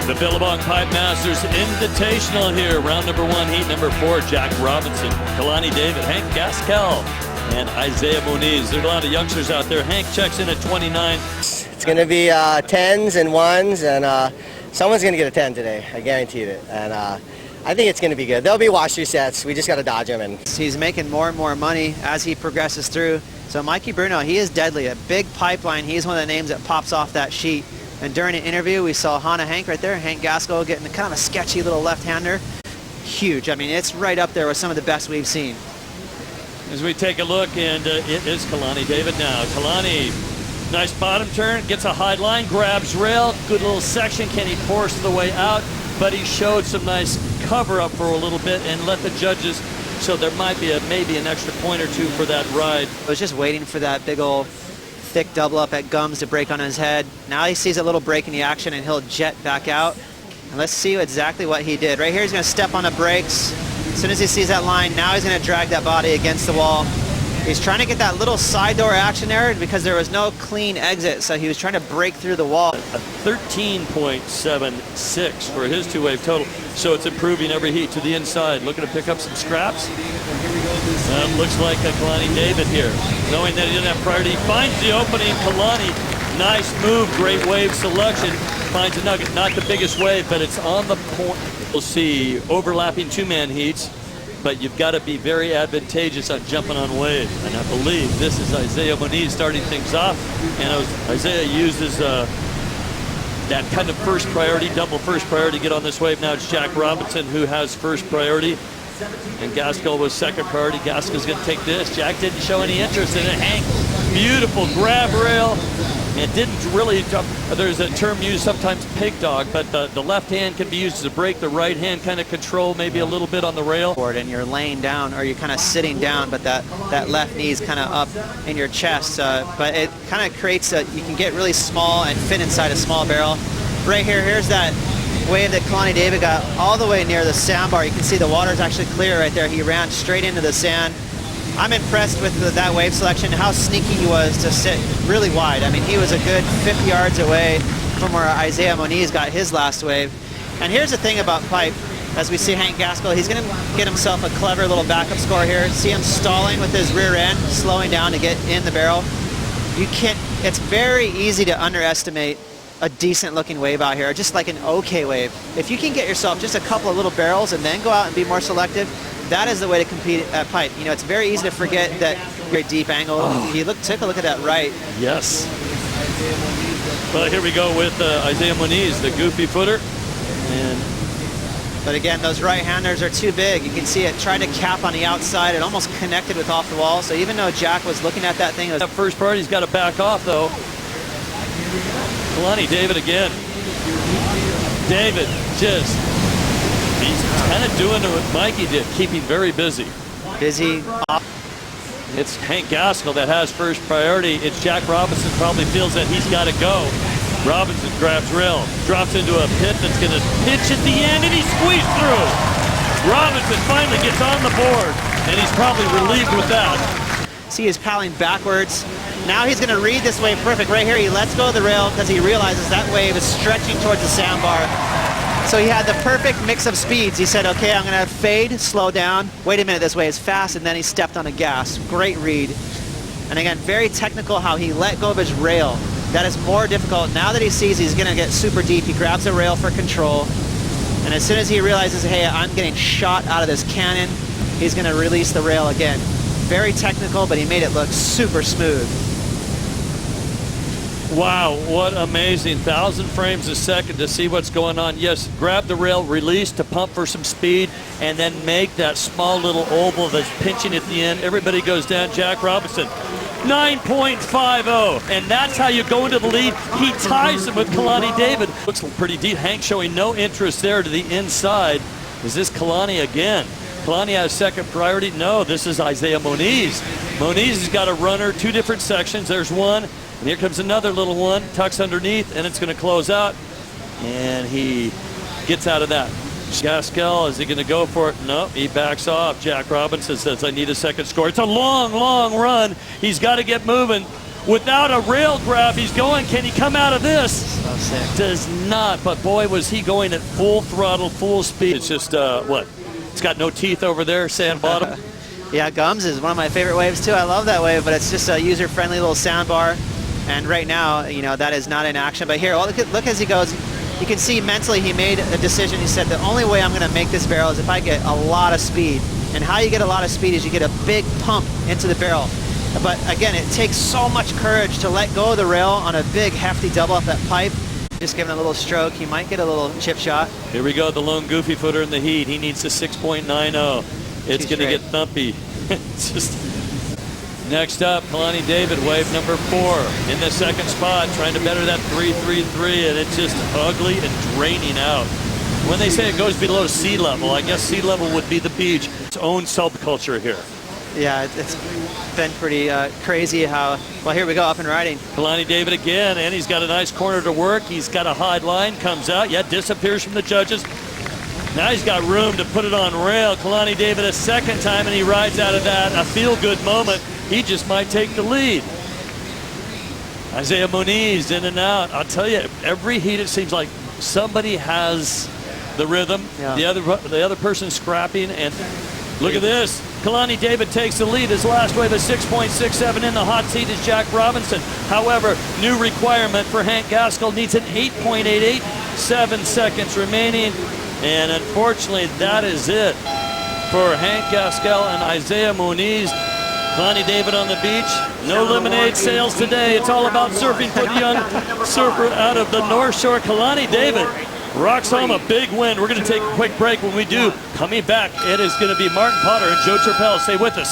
The Billabong Pipe Masters Invitational here. Round number 1, heat number 4. Jack Robinson, Kalani David, Hank Gaskell, and Isaiah Moniz. There's a lot of youngsters out there. Hank checks in at 29. It's going to be 10s and 1s, and someone's going to get a 10 today. I guaranteed it. And I think it's going to be good. There'll be wash resets. We just got to dodge them. And he's making more and more money as he progresses through. So Mikey Bruno, he is deadly. A big pipeline. He's one of the names that pops off that sheet. And during an interview, we saw Hannah Hank right there, Hank Gaskell, getting kind of a sketchy little left-hander. Huge. I mean, it's right up there with some of the best we've seen. As we take a look, and it is Kalani David now. Kalani, nice bottom turn, gets a high line, grabs rail, good little section. Can he force the way out? But he showed some nice cover up for a little bit and let the judges, so there might be maybe an extra point or two for that ride. I was just waiting for that big old thick double up at gums to break on his head. Now he sees a little break in the action and he'll jet back out. And let's see exactly what he did. Right here he's going to step on the brakes. As soon as he sees that line, now he's going to drag that body against the wall. He's trying to get that little side door action there because there was no clean exit, so he was trying to break through the wall. A 13.76 for his two-wave total, so it's improving every heat to the inside. Looking to pick up some scraps. Looks like a Kalani David here. Knowing that he didn't have priority, he finds the opening. Kalani, nice move, great wave selection. Finds a nugget, not the biggest wave, but it's on the point. We'll see overlapping two-man heats, but you've got to be very advantageous on jumping on wave. And I believe this is Isaiah Moniz starting things off. And Isaiah uses that kind of first priority, double first priority to get on this wave. Now it's Jack Robinson who has first priority. And Gaskell was second priority. Gaskell's going to take this. Jack didn't show any interest in it. Hank, beautiful grab rail. And didn't really, there's a term used sometimes, pig dog, but the left hand can be used as a brake, the right hand kind of control maybe a little bit on the rail. And you're laying down, or you're kind of sitting down, but that left knee is kind of up in your chest. But it kind of creates you can get really small and fit inside a small barrel. Right here, here's that wave that Kalani David got all the way near the sandbar. You can see the water's actually clear right there. He ran straight into the sand. I'm impressed with that wave selection, how sneaky he was to sit really wide. I mean, he was a good 50 yards away from where Isaiah Moniz got his last wave. And here's the thing about pipe. As we see Hank Gaskell, he's going to get himself a clever little backup score here. See him stalling with his rear end, slowing down to get in the barrel. It's very easy to underestimate a decent looking wave out here, just like an okay wave. If you can get yourself just a couple of little barrels and then go out and be more selective, that is the way to compete at pipe. You know, it's very easy to forget that very deep angle. Took a look at that right. Yes. Well, here we go with Isaiah Moniz, the goofy footer. But again, those right-handers are too big. You can see it tried to cap on the outside. It almost connected with off the wall. So even though Jack was looking at that thing, that first part, he's got to back off though. Kalani David again. David just, he's kind of doing what Mikey did, keeping very busy. It's Hank Gaskell that has first priority. It's Jack Robinson probably feels that he's got to go. Robinson grabs rail, drops into a pit that's going to pitch at the end, and he squeezed through. Robinson finally gets on the board, and he's probably relieved with that. See, he's paddling backwards. Now he's going to read this wave perfect. Right here, he lets go of the rail because he realizes that wave is stretching towards the sandbar. So he had the perfect mix of speeds. He said, okay, I'm going to fade, slow down. Wait a minute, this wave is fast, and then he stepped on the gas. Great read. And again, very technical how he let go of his rail. That is more difficult. Now that he sees he's going to get super deep, he grabs the rail for control. And as soon as he realizes, hey, I'm getting shot out of this cannon, he's going to release the rail again. Very technical, but he made it look super smooth. Wow, what amazing. 1,000 frames a second to see what's going on. Yes, grab the rail, release to pump for some speed, and then make that small little oval that's pinching at the end. Everybody goes down. Jack Robinson, 9.50, and that's how you go into the lead. He ties him with Kalani David. Looks pretty deep. Hank showing no interest there to the inside. Is this Kalani again? Kalani has second priority. No, this is Isaiah Moniz. Moniz has got a runner, two different sections. There's one, and here comes another little one, tucks underneath, and it's going to close out. And he gets out of that. Gaskell, is he going to go for it? No, he backs off. Jack Robinson says, I need a second score. It's a long, long run. He's got to get moving. without a rail grab. He's going. Can he come out of this? So sick. Does not, but boy, was he going at full throttle, full speed. It's just, what? It's got no teeth over there, sand bottom. Yeah, Gums is one of my favorite waves too. I love that wave, but it's just a user-friendly little sandbar. And right now, you know, that is not in action. But here, look as he goes. You can see mentally he made a decision. He said, the only way I'm going to make this barrel is if I get a lot of speed. And how you get a lot of speed is you get a big pump into the barrel. But again, it takes so much courage to let go of the rail on a big, hefty double off that pipe. Just giving a little stroke. He might get a little chip shot. Here we go, the lone goofy footer in the heat. He needs a 6.90. It's going to get thumpy. It's just... Next up, Kalani David, wave number 4 in the second spot, trying to better that 3.33, and it's just ugly and draining out. When they say it goes below sea level, I guess sea level would be the beach. Its own subculture here. Yeah, it's been pretty crazy how, well, here we go, up and riding. Kalani David again, and he's got a nice corner to work. He's got a high line, comes out, disappears from the judges. Now he's got room to put it on rail. Kalani David a second time, and he rides out of that, a feel-good moment. He just might take the lead. Isaiah Muniz in and out. I'll tell you, every heat it seems like somebody has the rhythm. Yeah. The other person scrapping, and look at this. Kalani David takes the lead. His last wave is 6.67. In the hot seat is Jack Robinson. However, new requirement for Hank Gaskell needs an 8.88. 7 seconds remaining. And unfortunately, that is it for Hank Gaskell and Isaiah Muniz. Kalani David on the beach. No lemonade sales today. It's all about surfing for the young surfer out of the North Shore. Kalani David rocks home a big win. We're going to take a quick break. When we do, coming back, it is going to be Martin Potter and Joe Turpel. Stay with us.